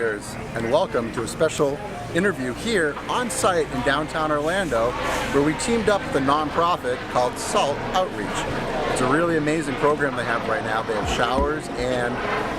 Warriors, and welcome to a special interview here on site in downtown Orlando, where we teamed up with a nonprofit called S.A.L.T Outreach. It's a really amazing program they have right now. They have showers and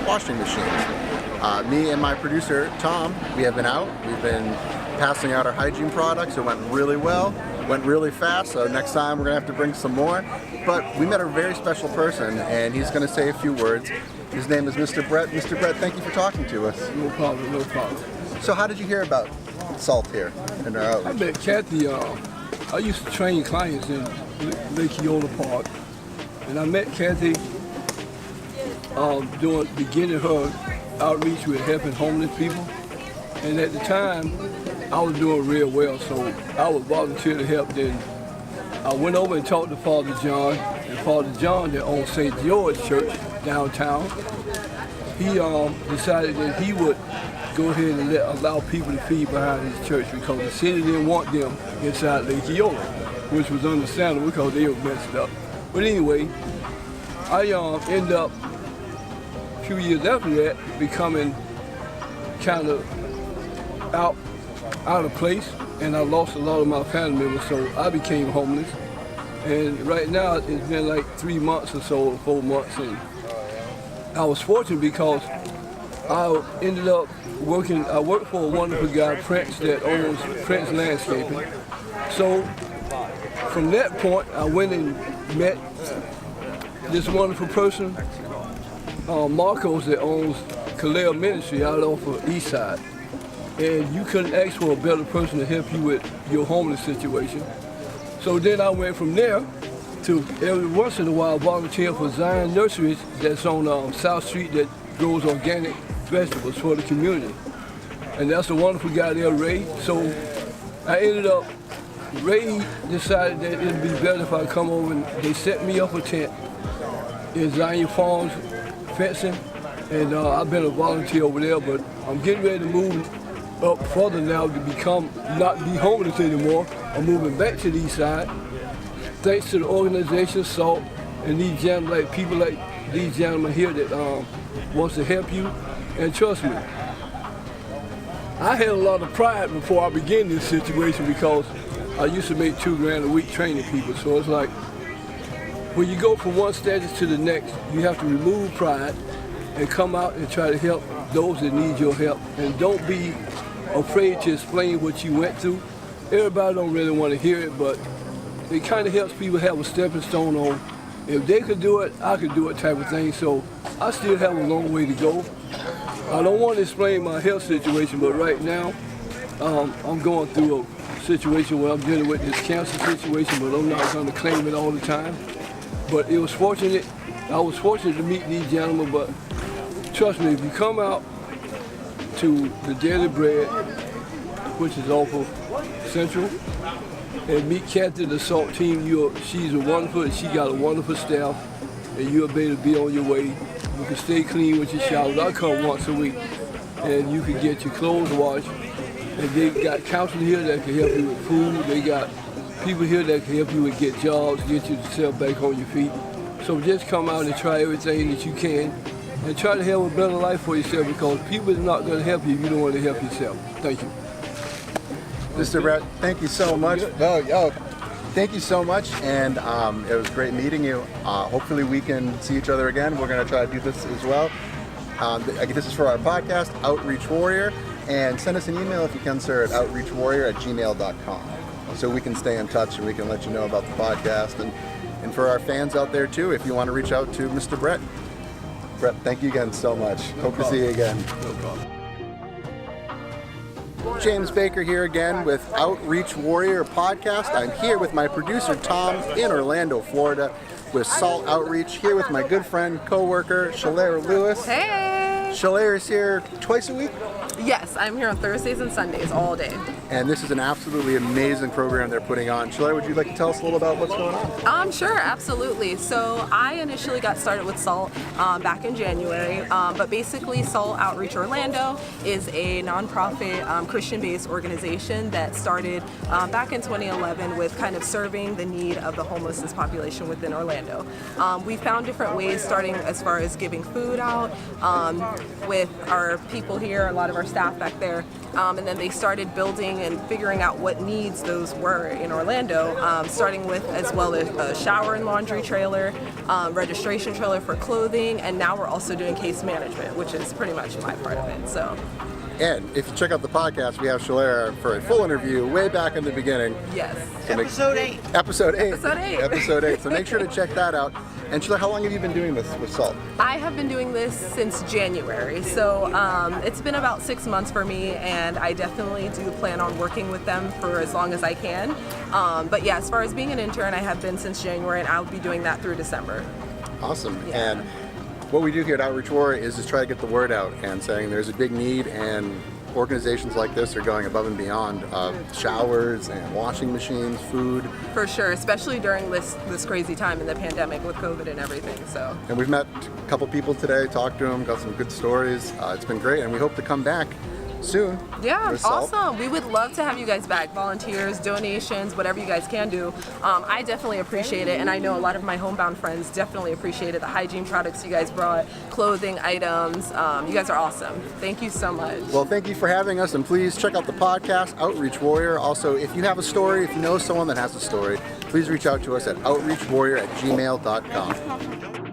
washing machines. Me and my producer Tom, we have been out. We've been passing out our hygiene products. It went really well, went really fast, so next time we're gonna have to bring some more. But we met a very special person, and he's gonna say a few words. His name is Mr. Brett. Mr. Brett, thank you for talking to us. No problem, no problem. So how did you hear about S.A.L.T here in our outreach? I met Kathy. I used to train clients in Lake Eola Park, and I met Kathy beginning her outreach with helping homeless people. And at the time, I was doing real well, so I would volunteer to help. Then I went over and talked to Father John, and Father John that owns St. George Church downtown, he decided that he would go ahead and allow people to feed behind his church because the city didn't want them inside Lake Eola, which was understandable because they were messed up. But anyway, I ended up a few years after that becoming kind of out of place, and I lost a lot of my family members, so I became homeless. And right now it's been like 3 months or so, 4 months, and I was fortunate because I ended up I worked for a wonderful guy, Prince, that owns Prince Landscaping. So from that point, I went and met this wonderful person, Marcos, that owns Kaleo Ministry out off of East Side. And you couldn't ask for a better person to help you with your homeless situation. So then I went from there to every once in a while volunteer for Zion Nurseries that's on South Street that grows organic vegetables for the community. And that's a wonderful guy there, Ray. So I ended up, Ray decided that it'd be better if I come over, and they set me up a tent in Zion Farms fencing. And I've been a volunteer over there, but I'm getting ready to move up further now to not be homeless anymore. I'm moving back to the east side. Thanks to the organization S.A.L.T and these gentlemen, like people like these gentlemen here that wants to help you. And trust me, I had a lot of pride before I began this situation because I used to make $2 grand a week training people. So it's like, when you go from one status to the next, you have to remove pride and come out and try to help those that need your help. And don't be afraid to explain what you went through. Everybody don't really want to hear it, but it kind of helps people have a stepping stone on, if they could do it, I could do it type of thing. So I still have a long way to go. I don't want to explain my health situation, but right now I'm going through a situation where I'm dealing with this cancer situation, but I'm not going to claim it all the time. But I was fortunate to meet these gentlemen, but trust me, if you come out to the Daily Bread, which is off of Central, and meet Kathy, the S.A.L.T team, she's a wonderful, and she got a wonderful staff, and you'll be able to be on your way. You can stay clean with your showers. I come once a week, and you can get your clothes washed. And they got counselors here that can help you with food. They got people here that can help you with get jobs, get yourself back on your feet. So just come out and try everything that you can, and try to have a better life for yourself, because people are not going to help you if you don't want to help yourself. Thank you. Mr. Brett, thank you so much. Thank you so much, and it was great meeting you. Hopefully we can see each other again. We're going to try to do this as well. This is for our podcast, Outreach Warrior, and send us an email if you can, sir, at outreachwarrior@gmail.com, so we can stay in touch and we can let you know about the podcast. And for our fans out there too, if you want to reach out to Mr. Brett. Brett, thank you again so much. Hope to see you again. No problem. James Baker here again with Outreach Warrior Podcast. I'm here with my producer Tom in Orlando, Florida, with S.A.L.T Outreach, here with my good friend, co-worker, Shalera Lewis. Hey! Shalera's here twice a week? Yes, I'm here on Thursdays and Sundays all day. And this is an absolutely amazing program they're putting on. Shalera, would you like to tell us a little about what's going on? Sure, absolutely. So I initially got started with S.A.L.T back in January, but basically S.A.L.T Outreach Orlando is a nonprofit Christian-based organization that started back in 2011 with kind of serving the need of the homelessness population within Orlando. We found different ways, starting as far as giving food out with our people here, a lot of our staff back there. And then they started building and figuring out what needs those were in Orlando, starting with as well as a shower and laundry trailer, registration trailer for clothing, and now we're also doing case management, which is pretty much my part of it. So. And if you check out the podcast, we have Shalera for a full interview way back in the beginning. Yes. So Episode 8. Episode 8. Episode 8. Episode 8. So make sure to check that out. And Shalera, how long have you been doing this with SALT? I have been doing this since January, so it's been about 6 months for me, and I definitely do plan on working with them for as long as I can. But yeah, as far as being an intern, I have been since January, and I'll be doing that through December. Awesome. Yeah. And what we do here at Outreach Warrior is just try to get the word out and saying there's a big need, and organizations like this are going above and beyond showers and washing machines, food. For sure, especially during this crazy time in the pandemic with COVID and everything. So. And we've met a couple people today, talked to them, got some good stories. It's been great, and we hope to come back soon. Yeah, with SALT. awesome. We would love to have you guys back. Volunteers, donations, whatever you guys can do. I definitely appreciate it, and I know a lot of my homebound friends definitely appreciated the hygiene products you guys brought, clothing items. You guys are awesome. Thank you so much. Well, thank you for having us, and please check out the podcast, Outreach Warrior. Also, if you have a story, if you know someone that has a story, please reach out to us at outreachwarrior@gmail.com.